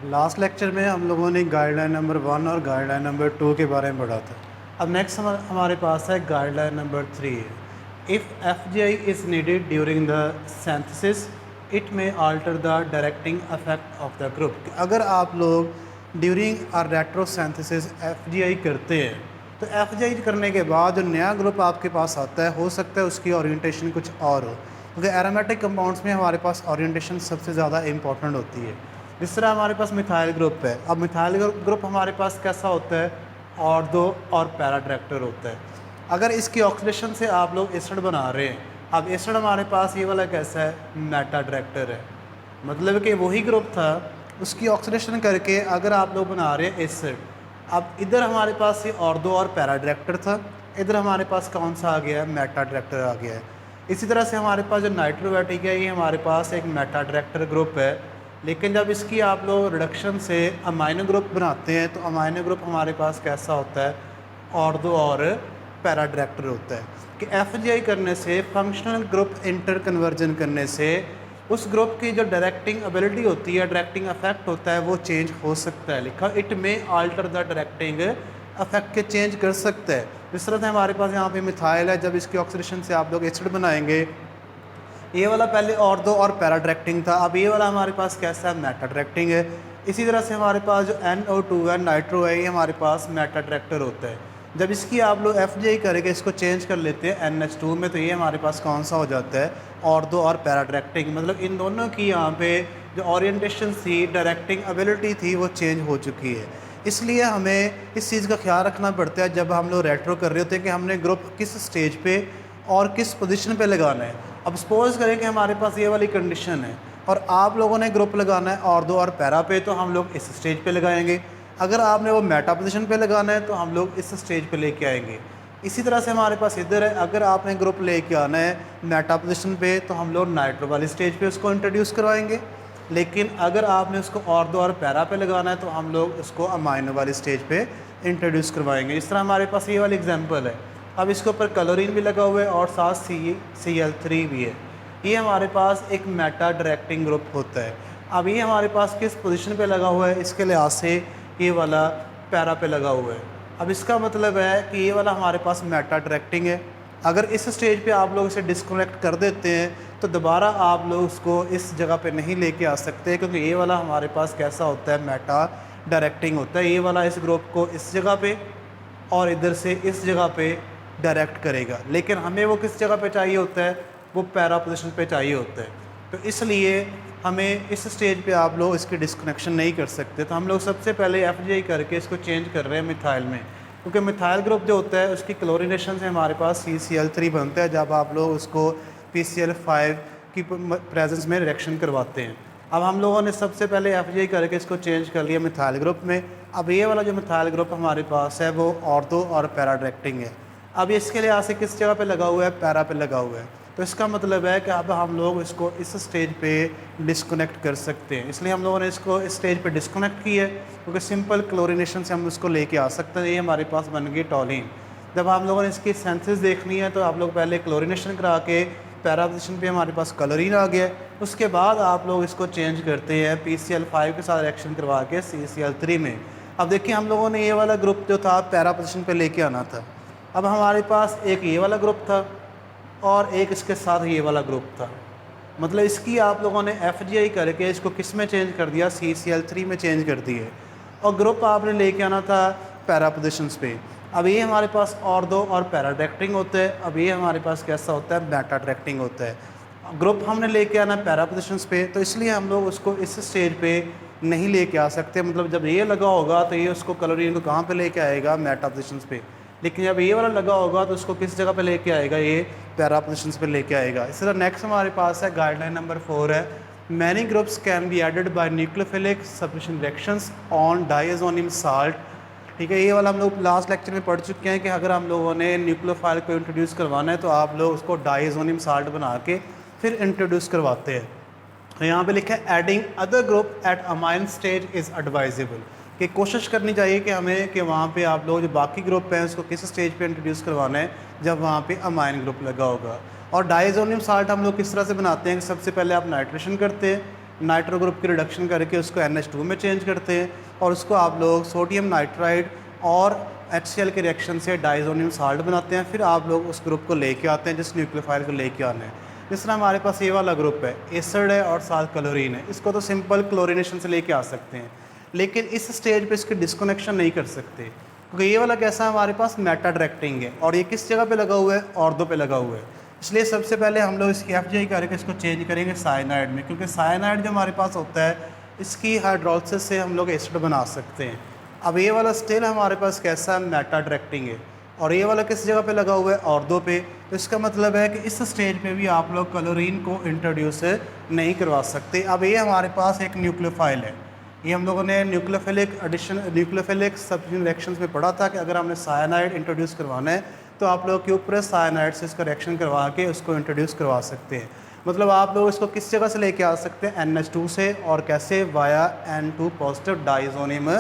Last lecture में हम लोगों ने गाइडलाइन नंबर 1 और गाइडलाइन नंबर 2 के बारे में पढ़ा था। अब नेक्स्ट हमारे पास है guideline number 3। If F G I is needed during the synthesis it may alter the directing effect of the group. अगर आप लोग during a retrosynthesis F G I करते हैं तो एफ जी आई करने के बाद जो नया ग्रुप आपके पास आता है हो सकता है उसकी ओरिएंटेशन कुछ और हो, क्योंकि एरोमेटिक कंपाउंड्स में हमारे पास ओरिएंटेशन सबसे ज़्यादा इंपॉर्टेंट होती है। जिस तरह हमारे पास मिथाइल ग्रुप है, अब मिथाइल ग्रुप हमारे पास कैसा होता है, ऑर्थो और पैरा डायरेक्टर होता है। अगर इसकी ऑक्सीडेशन से आप लोग एसिड बना रहे हैं, अब एसिड हमारे पास ये वाला कैसा है, मेटा डायरेक्टर है, मतलब कि वही ग्रुप था उसकी ऑक्सीडेशन करके अगर आप लोग बना रहे हैं एसिड। अब इधर हमारे पास ये ऑर्थो और पैरा डायरेक्टर था, इधर हमारे पास कौन सा आ गया है, मेटा डायरेक्टर आ गया है। इसी तरह से हमारे पास जो नाइट्रोवेटिक है ये हमारे पास एक मेटा डायरेक्टर ग्रुप है, लेकिन जब इसकी आप लोग रिडक्शन से अमाइनो ग्रुप बनाते हैं तो अमाइनो ग्रुप हमारे पास कैसा होता है, ऑर्थो और पैरा डायरेक्टर होता है। कि एफ जी आई करने से, फंक्शनल ग्रुप इंटर कन्वर्जन करने से उस ग्रुप की जो डायरेक्टिंग एबिलिटी होती है, डायरेक्टिंग इफेक्ट होता है, वो चेंज हो सकता है। लिखा it may alter the directing effect के चेंज कर सकता है। जिस तरह से हमारे पास यहाँ पे मिथाइल है, जब इसकी ऑक्सीडेशन से आप लोग एसिड बनाएंगे, ये वाला पहले ऑर्थो और पैरा डायरेक्टिंग था, अब ये वाला हमारे पास कैसा है, मेटा डायरेक्टिंग है। इसी तरह से हमारे पास जो NO2 है, नाइट्रो है, ये हमारे पास मेटा डायरेक्टर होता है। जब इसकी आप लोग एफ जी आई करेंगे, इसको चेंज कर लेते हैं NH2 में, तो ये हमारे पास कौन सा हो जाता है, ऑर्थो और पैरा डायरेक्टिंग। मतलब इन दोनों की यहाँ पे जो ओरिएंटेशन थी, डायरेक्टिंग एबिलिटी थी, वो चेंज हो चुकी है। इसलिए हमें इस चीज़ का ख्याल रखना पड़ता है जब हम लोग रेट्रो कर रहे होते हैं कि हमने ग्रुप किस स्टेज पे और किस पोजीशन पे लगाना है। अब सपोज़ करें कि हमारे पास ये वाली कंडीशन है और आप लोगों ने ग्रुप लगाना है ऑर्थो और पैरा पे, तो हम लोग इस स्टेज पे लगाएंगे। अगर आपने वो मेटा पोजीशन पे लगाना है तो हम लोग इस स्टेज पे लेके आएंगे। इसी तरह से हमारे पास इधर है, अगर आपने ग्रुप लेके आना है मेटा पोजीशन पे तो हम लोग नाइट्रो वाली स्टेज पे उसको इंट्रोड्यूस करवाएंगे। लेकिन अगर आपने उसको ऑर्थो और पैरा पे लगाना है तो हम लोग उसको अमाइनो वाली स्टेज पे इंट्रोड्यूस करवाएंगे। इस तरह हमारे पास ये वाली एग्जांपल है। अब इसके ऊपर क्लोरीन भी लगा हुआ है और साथ CL3 भी है। ये हमारे पास एक मेटा डायरेक्टिंग ग्रुप होता है। अब ये हमारे पास किस पोजीशन पे लगा हुआ है, इसके लिहाज से ये वाला पैरा पे लगा हुआ है। अब इसका मतलब है कि ये वाला हमारे पास मेटा डायरेक्टिंग है। अगर इस स्टेज पे आप लोग इसे डिस्कनेक्ट कर देते हैं तो दोबारा आप लोग उसको इस जगह पे नहीं लेके आ सकते, क्योंकि ये वाला हमारे पास कैसा होता है, मेटा डायरेक्टिंग होता है। ये वाला इस ग्रुप को इस जगह पे और इधर से इस जगह पे डायरेक्ट करेगा, लेकिन हमें वो किस जगह पे चाहिए होता है, वो पैरा पोजीशन पे चाहिए होता है। तो इसलिए हमें इस स्टेज पे आप लोग इसकी डिस्कनेक्शन नहीं कर सकते। तो हम लोग सबसे पहले एफ जी आई करके इसको चेंज कर रहे हैं मिथाइल में, क्योंकि मिथाइल ग्रुप जो होता है उसकी क्लोरीनेशन से हमारे पास CCl3 बनता है जब आप लोग उसको PCl5 की प्रेजेंस में रिएक्शन करवाते हैं। अब हम लोगों ने सबसे पहले एफ जी आई करके इसको चेंज कर लिया मिथाइल ग्रुप में। अब ये वाला जो मिथाइल ग्रुप हमारे पास है वो ऑर्थो और पैरा डायरेक्टिंग है। अब इसके लिए से किस जगह पे लगा हुआ है, पैरा पे लगा हुआ है। तो इसका मतलब है कि अब हम लोग इसको इस स्टेज पे डिस्कनेक्ट कर सकते हैं। इसलिए हम लोगों ने इसको इस स्टेज पे डिस्कनेक्ट किया है, क्योंकि सिंपल क्लोरीनेशन से हम उसको लेके आ सकते हैं। ये हमारे पास बन गई टॉलिन। जब हम लोगों ने इसकी सेंसेस देखनी है तो आप लोग पहले क्लोरीनेशन करा के पैरा पोजीशन पे हमारे पास क्लोरीन आ गया। उसके बाद आप लोग इसको चेंज करते हैं PCl5 के साथ रिएक्शन करवा के CCl3 में। अब देखिए हम लोगों ने ये वाला ग्रुप जो था पैरा पोजीशन पे लेके आना था। अब हमारे पास एक ये वाला ग्रुप था और एक इसके साथ ये वाला ग्रुप था। मतलब इसकी आप लोगों ने एफ जी आई करके इसको किस में चेंज कर दिया, CCl3 में चेंज कर दिए, और ग्रुप आपने लेके आना था पैरा पोजीशंस पे। अब ये हमारे पास ऑर्थो और पैरा डायरेक्टिंग होता है। अब ये हमारे पास कैसा होता है, मेटा डायरेक्टिंग होता है। ग्रुप हमने लेके आना पैरा पोजीशंस पे, तो इसलिए हम लोग उसको इस स्टेज पे नहीं लेके आ सकते। मतलब जब ये लगा होगा तो ये उसको क्लोरीन को कहाँ पे लेके आएगा, मेटा पोजीशंस पे। लेकिन जब ये वाला लगा होगा तो उसको किस जगह पे लेके आएगा, ये पैरा पोजीशंस पे लेके आएगा। इस तरह नेक्स्ट हमारे पास है गाइडलाइन नंबर 4 है, many groups can be added by nucleophilic substitution reactions on diazonium salt. ठीक है, ये वाला हम लोग लास्ट लेक्चर में पढ़ चुके हैं कि अगर हम लोगों ने न्यूक्लियोफाइल को इंट्रोड्यूस करवाना है तो आप लोग उसको डाइएजोनियम साल्ट बना के फिर इंट्रोड्यूस करवाते हैं। तो यहाँ पे लिखा है adding other group at amine stage is advisable, कि कोशिश करनी चाहिए कि हमें कि वहाँ पे आप लोग जो बाकी ग्रुप हैं उसको किस स्टेज पे इंट्रोड्यूस करवाना है, जब वहाँ पे अमाइन ग्रुप लगा होगा। और डाइएजोनियम साल्ट हम लोग किस तरह से बनाते हैं कि सबसे पहले आप नाइट्रेशन करते हैं, नाइट्रो ग्रुप की रिडक्शन करके उसको NH2 में चेंज करते हैं और उसको आप लोग सोडियम नाइट्राइड और HCl के रिएक्शन से डाइजोनियम साल्ट बनाते हैं। फिर आप लोग उस ग्रुप को लेके आते हैं जिस न्यूक्लियोफाइल को लेके आना है। जिस तरह हमारे पास ये वाला ग्रुप है, एसिड है और साथ क्लोरीन है, इसको तो सिंपल क्लोरीनेशन से लेके आ सकते हैं, लेकिन इस स्टेज पे इसके डिस्कनेक्शन नहीं कर सकते क्योंकि ये वाला कैसा है, हमारे पास मेटा डायरेक्टिंग है और ये किस जगह पे लगा हुआ है, ऑर्थो पे लगा हुआ है। इसलिए सबसे पहले हम लोग इसकी FGI करके इसको चेंज करेंगे साइनाइड में, क्योंकि साइनाइड जो हमारे पास होता है इसकी हाइड्रोलिसिस से हम लोग एसिड बना सकते हैं। अब ये वाला स्टिल हमारे पास कैसा है, मेटा डायरेक्टिंग है और ये वाला किस जगह पे लगा हुआ है, ऑर्थो पे। तो इसका मतलब है कि इस स्टेज पे भी आप लोग क्लोरीन को इंट्रोड्यूस नहीं करवा सकते। अब ये हमारे पास एक न्यूक्लियोफाइल है, ये हम लोगों ने न्यूक्लियोफिलिक सब्स्टिट्यूशन रिएक्शंस में पढ़ा था कि अगर हमने साइनाइड इंट्रोड्यूस करवाना है तो आप लोग क्यूप्रस साइनाइड से इसका रिएक्शन करवा के उसको इंट्रोड्यूस करवा सकते हैं। मतलब आप लोग इसको किस जगह से लेके आ सकते हैं, NH2 से, और कैसे, via N2 positive diazonium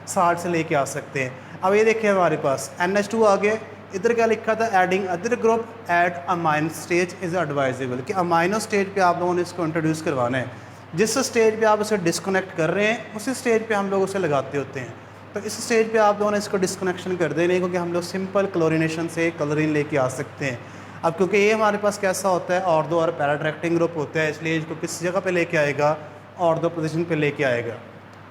salt से लेके आ सकते हैं। अब ये देखिए हमारे पास NH2 आ गए, इधर क्या लिखा था, adding other group at amine stage is advisable, कि अमाइनो स्टेज पे आप लोगों ने इसको इंट्रोड्यूस करवाना है। जिस स्टेज पे आप उसे डिस्कनेक्ट कर रहे हैं उसी स्टेज पे हम लोग उसे लगाते होते हैं। तो इस स्टेज पे आप लोगों ने इसको डिस्कनेक्शन कर देना है, क्योंकि हम लोग सिंपल क्लोरीनेशन से क्लोरीन लेके आ सकते हैं। अब क्योंकि ये हमारे पास कैसा होता है, ऑर्थो और पैरा डायरेक्टिंग ग्रुप होता है, इसलिए इसको किस जगह पे लेके आएगा, ऑर्थो पोजीशन पे लेके आएगा।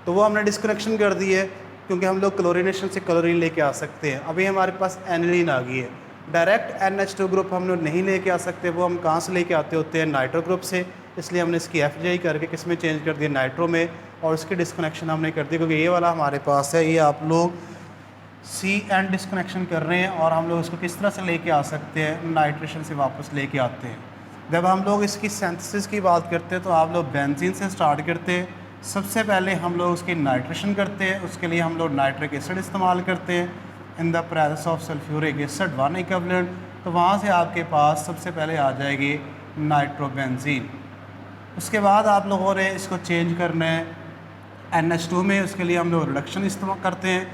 तो वो हमने डिस्कनेक्शन कर दी है क्योंकि हम लोग क्लोरीनेशन से क्लोरीन लेके आ सकते हैं। अभी हमारे पास एनिलीन आ गई है, डायरेक्ट NH2 ग्रुप हम लोग नहीं लेके आ सकते, वो हम कहाँ से लेके आते होते हैं, नाइट्रो ग्रुप से। इसलिए हमने इसकी FGI करके किस में चेंज कर दिया, नाइट्रो में, और इसकी डिस्कनेक्शन हमने कर दी क्योंकि ये वाला हमारे पास है, ये आप लोग CN डिस्कनेक्शन कर रहे हैं और हम लोग इसको किस तरह से लेके आ सकते हैं, नाइट्रेशन से वापस लेके आते हैं। जब हम लोग इसकी सिंथेसिस की बात करते हैं तो आप लोग बेंजीन से स्टार्ट करते हैं। सबसे पहले हम लोग उसकी नाइट्रेशन करते हैं, उसके लिए हम लोग नाइट्रिक एसिड इस्तेमाल करते हैं in the presence of sulphuric acid 1 equivalent. तो वहाँ से आपके पास सबसे पहले आ जाएगी नाइट्रोबेंजीन। उसके बाद आप लोगों ने इसको चेंज करना है NH2 में, उसके लिए हम लोग रिडक्शन इस्तेमाल करते हैं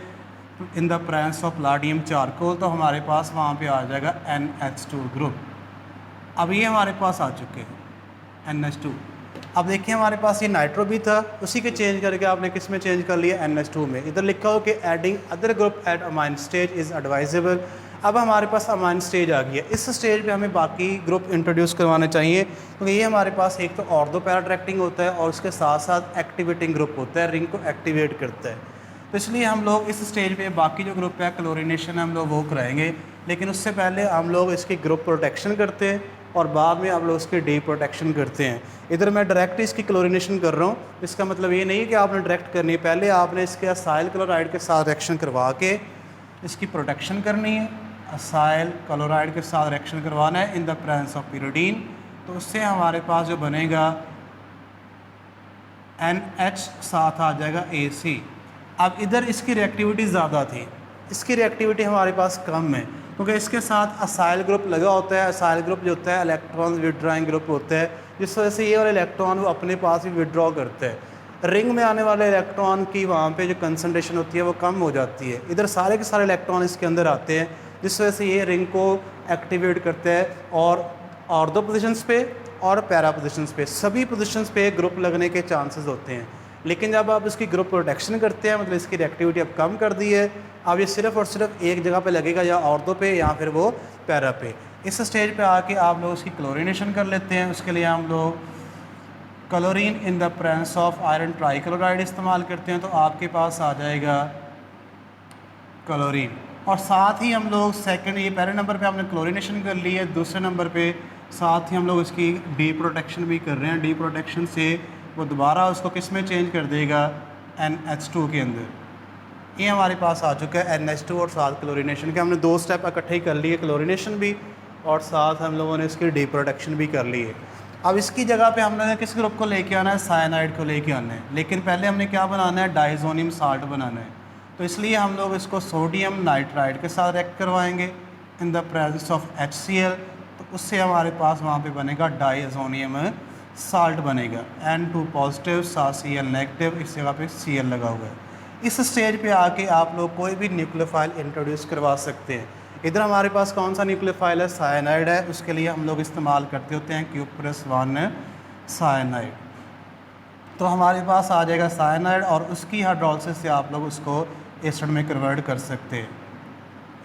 in the presence of palladium charcoal. तो हमारे पास वहाँ पे आ जाएगा NH2 ग्रुप। अब ये हमारे पास आ चुके हैं NH2। अब देखिए हमारे पास ये नाइट्रो भी था, उसी के चेंज करके आपने किस में चेंज कर लिया, NH2 में। इधर लिखा हो कि adding other group at amine stage is advisable. अब हमारे पास अमाइन स्टेज आ गई है, इस स्टेज पे हमें बाकी ग्रुप इंट्रोड्यूस करवाने चाहिए क्योंकि ये हमारे पास एक तो ऑर्थो पैरा डायरेक्टिंग होता है और उसके साथ साथ एक्टिवेटिंग ग्रुप होता है, रिंग को एक्टिवेट करता है। तो इसलिए हम लोग इस स्टेज पे बाकी जो ग्रुप है क्लोरीनेशन हम लोग वो कराएंगे, लेकिन उससे पहले हम लोग इसकी ग्रुप प्रोटेक्शन करते हैं और बाद में आप लोग उसकी डी प्रोटेक्शन करते हैं। इधर मैं डायरेक्ट इसकी क्लोरीनेशन कर रहा हूँ, इसका मतलब ये नहीं है कि आपने डायरेक्ट करनी है, पहले आपने इसके असाइल क्लोराइड के साथ रिएक्शन करवा के इसकी प्रोटेक्शन करनी है। असाइल क्लोराइड के साथ रिएक्शन करवाना है इन द प्रेजेंस ऑफ pyridine। तो उससे हमारे पास जो बनेगा NH, साथ आ जाएगा AC। अब इधर इसकी रिएक्टिविटी ज़्यादा थी, इसकी रिएक्टिविटी हमारे पास कम है क्योंकि इसके साथ असाइल ग्रुप लगा होता है। असाइल ग्रुप जो होता है इलेक्ट्रॉन विड्रॉइंग ग्रुप होता है, जिस वजह से ये वाले इलेक्ट्रॉन वो अपने पास ही विड्रॉ करते हैं। रिंग में आने वाले इलेक्ट्रॉन की वहाँ पे जो कंसंट्रेशन होती है वो कम हो जाती है। इधर सारे के सारे इलेक्ट्रॉन इसके अंदर आते हैं, जिस वजह से ये रिंग को एक्टिवेट करते हैं और ऑर्थो पोजीशंस पे और पैरा पोजीशंस पे, सभी पोजीशंस पे ग्रुप लगने के चांसेस होते हैं। लेकिन जब आप इसकी ग्रुप प्रोटेक्शन करते हैं, मतलब इसकी रिएक्टिविटी अब कम कर दी है, अब ये सिर्फ और सिर्फ एक जगह पे लगेगा, या ऑर्थो पे या फिर वो पैरा पे। इस स्टेज पे आके आप लोग उसकी क्लोरीनेशन कर लेते हैं। उसके लिए हम लोग chlorine in the presence of iron trichloride इस्तेमाल करते हैं। तो आपके पास आ जाएगा क्लोरीन, और साथ ही हम लोग सेकंड, ये पहले नंबर पे हमने क्लोरीनेशन कर ली है, दूसरे नंबर पे साथ ही हम लोग इसकी डी प्रोटेक्शन भी कर रहे हैं। डी प्रोटेक्शन से वो दोबारा उसको किस में चेंज कर देगा, NH2 के अंदर। ये हमारे पास आ चुका है NH2 और साथ क्लोरीनेशन के। हमने दो स्टेप इकट्ठे ही कर लिए, क्लोरीनेशन भी और साथ हम लोगों ने इसकी डी प्रोटेक्शन भी कर ली है। अब इसकी जगह पे हम लोगों ने किस ग्रुप को लेके आना है, साइनाइड को लेके आना है। लेकिन पहले हमने क्या बनाना है, डाइजोनियम साल्ट बनाना है। तो इसलिए हम लोग इसको सोडियम नाइट्राइड के साथ रिएक्ट करवाएंगे इन द प्रेजेंस ऑफ HCl। तो उससे हमारे पास वहाँ पे बनेगा डाइजोनियम साल्ट बनेगा, N2 पॉजिटिव साथ Cl नेगेटिव, इस जगह पे Cl लगा हुआ है। इस स्टेज पे आके आप लोग कोई भी न्यूक्लियोफाइल इंट्रोड्यूस करवा सकते हैं। इधर हमारे पास कौन सा न्यूक्लियोफाइल है, साइनाइड है, उसके लिए हम लोग इस्तेमाल करते होते हैं क्यूप्रस 1 साइनाइड। तो हमारे पास आ जाएगा साइनाइड और उसकी हाइड्रोलिसिस से आप लोग उसको एसिड में कन्वर्ट कर सकते हैं।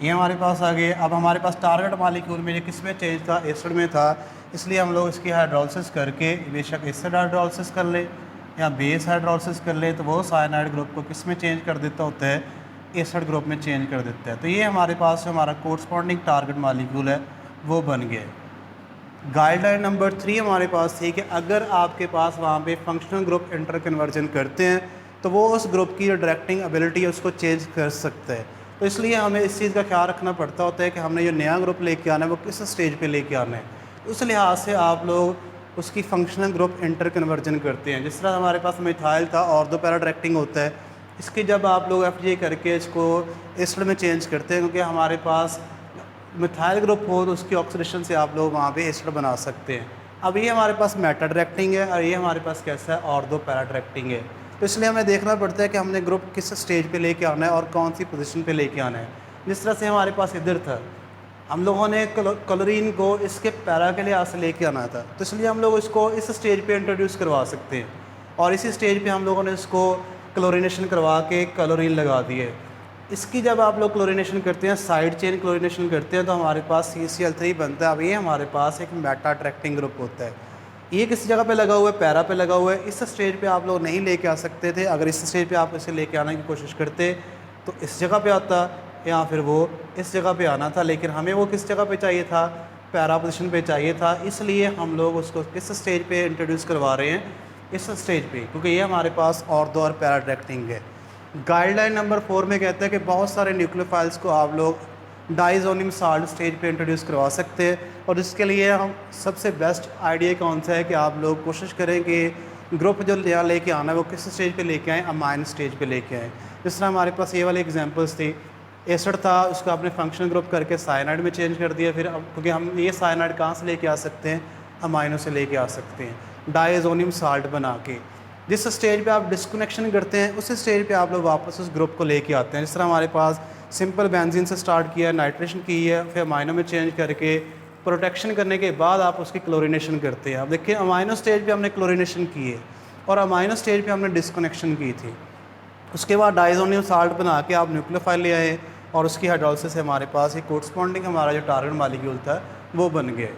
ये हमारे पास आ गए। अब हमारे पास टारगेट मॉलिक्यूल में ये किस में चेंज था, एसिड में था, इसलिए हम लोग इसकी हाइड्रोलिसिस करके बेशक एसिड हाइड्रोलिसिस कर ले या बेस हाइड्रोलिसिस कर ले तो वो साइनाइड ग्रुप को किस में चेंज कर देता होता है, एसिड ग्रुप में चेंज कर देता है। तो ये हमारे पास जो हमारा कोरस्पॉन्डिंग टारगेट मॉलिक्यूल है वो बन गया। गाइडलाइन नंबर 3 हमारे पास थी कि अगर आपके पास वहाँ पे फंक्शनल ग्रुप इंटर कन्वर्जन करते हैं तो वो उस ग्रुप की जो डायरेक्टिंग एबिलिटी है उसको चेंज कर सकते हैं। तो इसलिए हमें इस चीज़ का ख्याल रखना पड़ता होता है कि हमने जो नया ग्रुप लेके आना है वो किस स्टेज पे लेके आना है। उस लिहाज से आप लोग उसकी फंक्शनल ग्रुप इंटर कन्वर्जन करते हैं। जिस तरह हमारे पास मिथाइल था और दो पैरा डायरेक्टिंग होता है, इसकी जब आप लोग FJ करके इसको एसिड में चेंज करते हैं क्योंकि हमारे पास मिथाइल ग्रुप हो तो उसकी ऑक्सीडेशन से आप लोग वहाँ पे एसिड बना सकते हैं। अब ये हमारे पास मेटा डायरेक्टिंग है और ये हमारे पास कैसा है, और दो पैरा डायरेक्टिंग है। तो इसलिए हमें देखना पड़ता है कि हमने ग्रुप किस स्टेज पे लेके आना है और कौन सी पोजीशन पे लेके आना है। जिस तरह से हमारे पास इधर था, हम लोगों ने क्लोरीन को इसके पैरा के लिहाज से लेके आना था, तो इसलिए हम लोग इसको इस स्टेज पे इंट्रोड्यूस करवा सकते हैं और इसी स्टेज पे हम लोगों ने इसको क्लोरीनेशन करवा के क्लोरीन लगा दिए। इसकी जब आप लोग क्लोरीनेशन करते हैं, साइड चेन क्लोरीनेशन करते हैं, तो हमारे पास CCl3 बनता है। अब ये हमारे पास एक मेटा अट्रैक्टिंग ग्रुप होता है। ये किस जगह पे लगा हुआ है, पैरा पे लगा हुआ है। इस स्टेज पे आप लोग नहीं लेके आ सकते थे। अगर इस स्टेज पे आप इसे लेके आने की कोशिश करते तो इस जगह पे आता या फिर वो इस जगह पे आना था, लेकिन हमें वो किस जगह पे चाहिए था, पैरा पोजिशन पे चाहिए था। इसलिए हम लोग उसको किस स्टेज पे इंट्रोड्यूस करवा रहे हैं, इस स्टेज पे, क्योंकि ये हमारे पास और दो और पैरा डायरेक्टिंग है। गाइडलाइन नंबर 4 में कहते हैं कि बहुत सारे न्यूक्लियोफाइल्स को आप लोग डाइजोनियम साल्ट स्टेज पे इंट्रोड्यूस करवा सकते हैं और इसके लिए हम सबसे बेस्ट आइडिया कौन सा है कि आप लोग कोशिश करें कि ग्रुप जो यहाँ लेके आना है वो किस स्टेज पे लेके आएँ, अमाइन स्टेज पे लेके आएँ। जिस तरह हमारे पास ये वाली एग्जांपल्स थी, एसिड था, उसको आपने फंक्शनल ग्रुप करके साइनाइड में चेंज कर दिया। फिर अब क्योंकि हम ये साइनाइड कहाँ से लेके आ सकते हैं, अमाइनो से लेके आ सकते हैं, डाइजोनियम साल्ट बना के। जिस स्टेज पे आप डिस्कनेक्शन करते हैं उस स्टेज पे आप लोग वापस उस ग्रुप को लेके आते हैं। जिस तरह हमारे पास सिंपल बेंजीन से स्टार्ट किया, नाइट्रेशन की है, फिर अमाइनो में चेंज करके प्रोटेक्शन करने के बाद आप उसकी क्लोरीनेशन करते हैं। अब देखिए अमाइनो स्टेज पे हमने क्लोरीनेशन की है और अमाइनो स्टेज पे हमने डिस्कनेक्शन की थी। उसके बाद डाइजोनियम साल्ट बना के आप न्यूक्लियोफाइल ले आए और उसकी हाइड्रोलिसिस से हमारे पास एक कोरस्पॉन्डिंग हमारा जो टारगेट मॉलिक्यूल था वो बन गया।